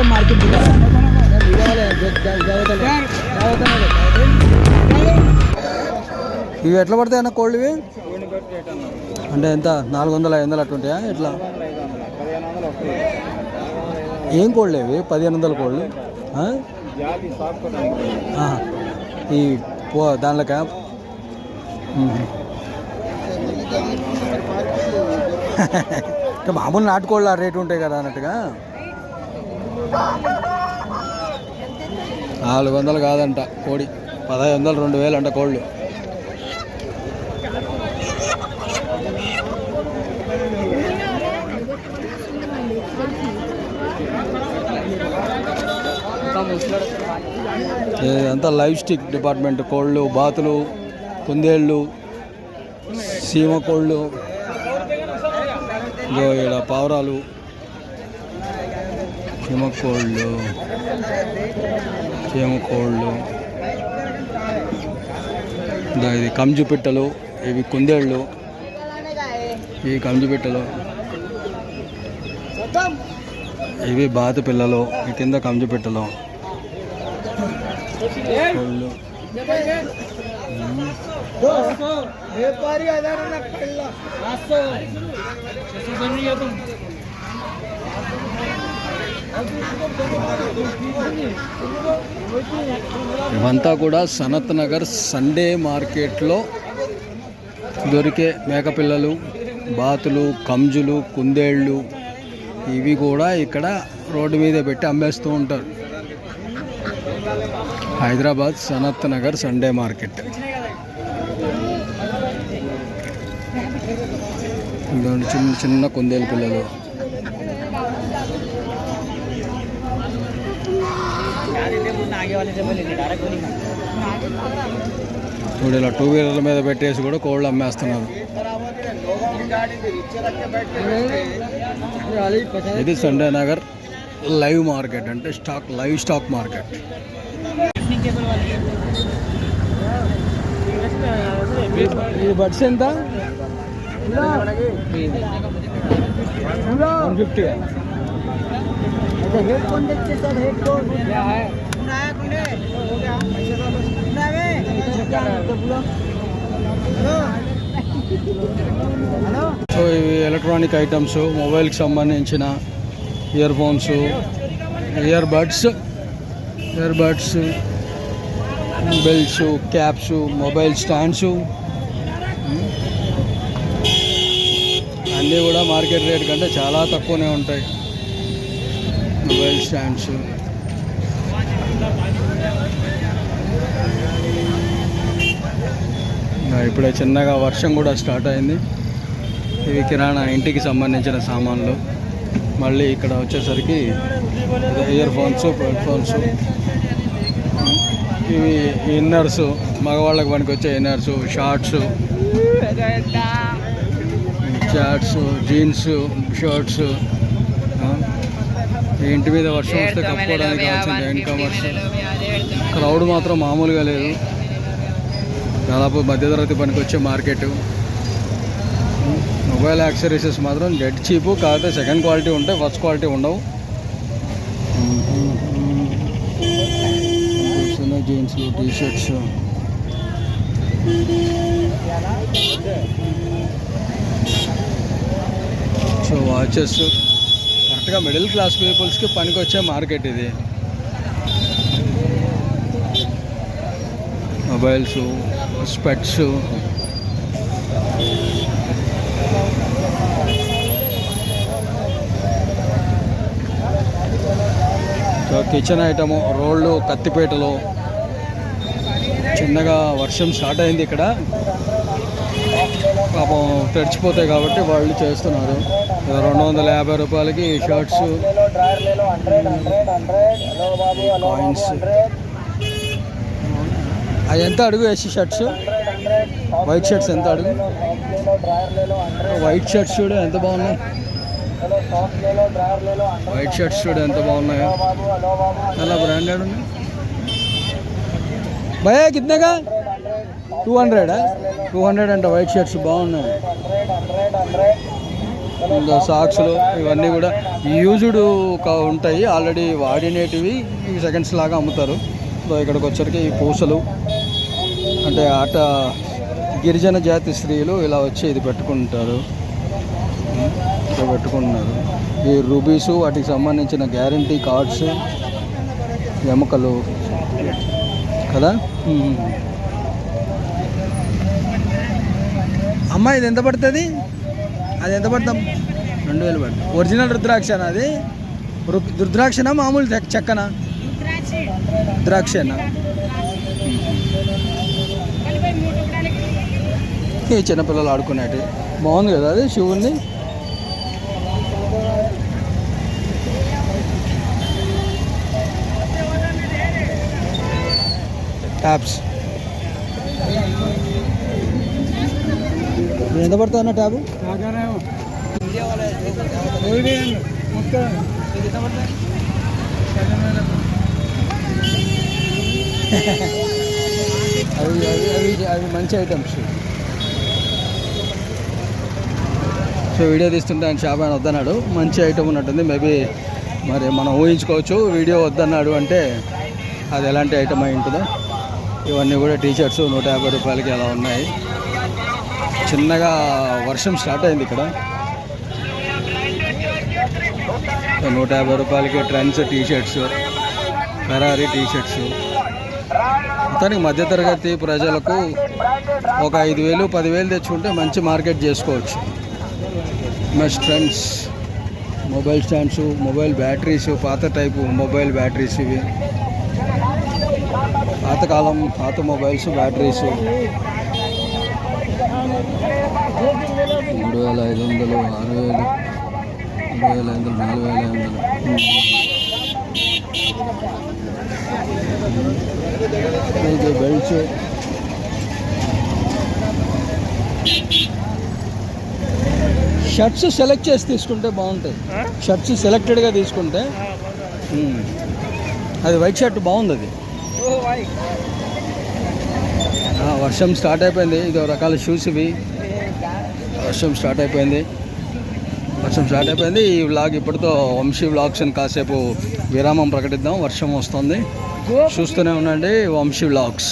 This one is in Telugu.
వచ్చే మార్కెట్ ఇవి ఎట్లా పడతాయి అన్న కోళ్ళు ఇవి అంటే ఎంత 400 500 అట్లుంటాయా ఎట్లా ఏం కోళ్ళు ఇవి 1500 కోళ్ళు ఈ దానిలోకా మామూలు నాటుకోళ్ళు ఆ రేటు ఉంటాయి కదా అన్నట్టుగా 400 కాదంట కోడి 1500 2000 అంట కోళ్ళు అంతా లైవ్ స్టిక్ డిపార్ట్మెంట్ కోళ్ళు బాతులు కుందేళ్ళు సీమ కోళ్ళు ఇక్కడ పావురాలు చీమ కోళ్ళు ఇది కంజు పిట్టలు ఇవి కుందేళ్ళు ఇవి కంజు పిట్టలు ఇవి బాతు పిల్లలు ఈ కింద కంజు పిట్టలు కోళ్ళు ఇవంతా కూడా సనత్ నగర్ సండే మార్కెట్లో దొరికే మేకపిల్లలు బాతులు కంజులు కుందేళ్ళు ఇవి కూడా ఇక్కడ రోడ్డు మీద పెట్టి అమ్మేస్తూ ఉంటారు. Hyderabad Sanath Nagar Sunday market. చిన్న చిన్న కుందేలు పిల్లలు చూడు ఇలా 2 వీలర్ల మీద పెట్టేసి కూడా కోళ్ళు అమ్మేస్తున్నారు. ఇది సండే నగర్ లైవ్ మార్కెట్ అంటే లైవ్ స్టాక్ మార్కెట్. ఈ బడ్స్ ఎంత 150. సో ఇవి ఎలక్ట్రానిక్ ఐటమ్స్, మొబైల్కి సంబంధించిన ear phones, ear buds, belts, caps, mobile stands అన్నీ కూడా మార్కెట్ రేట్ కంటే చాలా తక్కువనే ఉంటాయి. మొబైల్ స్టాండ్స్ ఇప్పుడే చిన్నగా వర్షం కూడా స్టార్ట్ అయింది. ఇవి కిరాణా ఇంటికి సంబంధించిన సామాన్లు. మళ్ళీ ఇక్కడ వచ్చేసరికి ఇయర్ ఫోన్స్, హెడ్ ఫోన్స్, ఇవి ఇన్నర్స్, మగవాళ్ళకి పనికి వచ్చే ఇన్నర్స్, షార్ట్స్, జీన్స్, షర్ట్స్. ఇంటి మీద వర్షం వస్తే కప్పుకోవడానికి కావాల్సిన హ్యాండ్ కవర్స్. క్రౌడ్ మాత్రం మామూలుగా లేదు. దాదాపు మధ్యతరగతి పనికి వచ్చే మార్కెట్. మొబైల్ యాక్సెసరీస్ మాత్రం డెడ్ చీపు, కాకపోతే సెకండ్ క్వాలిటీ ఉంటాయి, ఫస్ట్ క్వాలిటీ ఉండవు. Jeans, t-shirts, so watches. కరెక్ట్గా మిడిల్ క్లాస్ పీపుల్స్కి పనికి వచ్చే మార్కెట్ ఇది. మొబైల్స్, స్పెట్స్, కిచెన్ ఐటము, రోళ్ళు, కత్తిపేటలు. చిన్నగా వర్షం స్టార్ట్ అయింది ఇక్కడ, పాపం తెడిచిపోతాయి కాబట్టి వాళ్ళు చేస్తున్నారు. 250 రూపాయలకి షర్ట్స్, కాయిన్స్. అది ఎంత అడుగు వేసి షర్ట్స్? వైట్ షర్ట్స్ ఎంత అడుగు? వైట్ షర్ట్స్ చూడు ఎంత బాగున్నాయి. వైట్ షర్ట్స్ చూడు ఎంత బాగున్నాయో. చాలా బ్రాండెడ్ ఉన్నాయి. భయ్యా కితనేగా? 200 అంట వైట్ షర్ట్స్ బాగున్నాయి. ఇంకా సాక్స్లు ఇవన్నీ కూడా యూజ్డ్ ఉంటాయి, ఆల్రెడీ వాడినేటివి ఇవి సెకండ్స్ లాగా అమ్ముతారు. సో ఇక్కడికి వచ్చరికి ఈ పూసలు అంటే గిరిజన జాతి స్త్రీలు ఇలా వచ్చి ఇది పెట్టుకుంటారు, ఇక్కడ పెట్టుకుంటున్నారు. ఈ రూబీసు వాటికి సంబంధించిన గ్యారంటీ కార్డ్స్, ఎముకలు కదా. అమ్మ ఇది ఎంత పడుతుంది? అది ఎంత పడతాం? 2000 పడుతుంది. ఒరిజినల్ రుద్రాక్షనా అది? రుద్రాక్షనా మామూలు చెక్కనా? రుద్రాక్షనా? ఈ చిన్నపిల్లలు ఆడుకునేటి బాగుంది కదా అది శివుణ్ణి. ట్యాబ్స్ ఎంత పడుతుంది అన్న ట్యాబ్? అవి మంచి ఐటమ్స్. సో వీడియో తీస్తుంటే ఆయన షాప్ ఆయన వద్దన్నాడు, మంచి ఐటమ్ ఉన్నట్టుంది. మేబీ మరి మనం ఊహించుకోవచ్చు, వీడియో వద్దన్నాడు అంటే అది ఎలాంటి ఐటమ్ అయి ఉంటుందో. ఇవన్నీ కూడా టీషర్ట్స్ 150 రూపాయలకి అలా ఉన్నాయి. చిన్నగా వర్షం స్టార్ట్ అయింది ఇక్కడ. 150 రూపాయలకి ట్రెండ్స్ టీషర్ట్స్, ఫెరారీ టీషర్ట్స్. మొత్తానికి మధ్యతరగతి ప్రజలకు ఒక 5,000 10,000 తెచ్చుకుంటే మంచి మార్కెట్ చేసుకోవచ్చు. Mesh trends, mobile stands, mobile batteries, పాత టైపు మొబైల్ బ్యాటరీస్, ఇవి పాతకాలం పాత mobiles batteries 3,500, 6,000, 3,500, 4,500. Belts, shirts select చేసి తీసుకుంటే బాగుంటాయి. షర్ట్స్ సెలెక్టెడ్గా తీసుకుంటే అది వైట్ షర్ట్ బాగుంది. అది వర్షం స్టార్ట్ అయిపోయింది. ఇది రకాల షూస్ ఇవి. వర్షం స్టార్ట్ అయిపోయింది. ఈ వ్లాగ్ ఇప్పటితో వంశీ వ్లాగ్స్ అని కాసేపు విరామం ప్రకటిద్దాం. వర్షం వస్తుంది, చూస్తూనే ఉండండి వంశీ వ్లాగ్స్.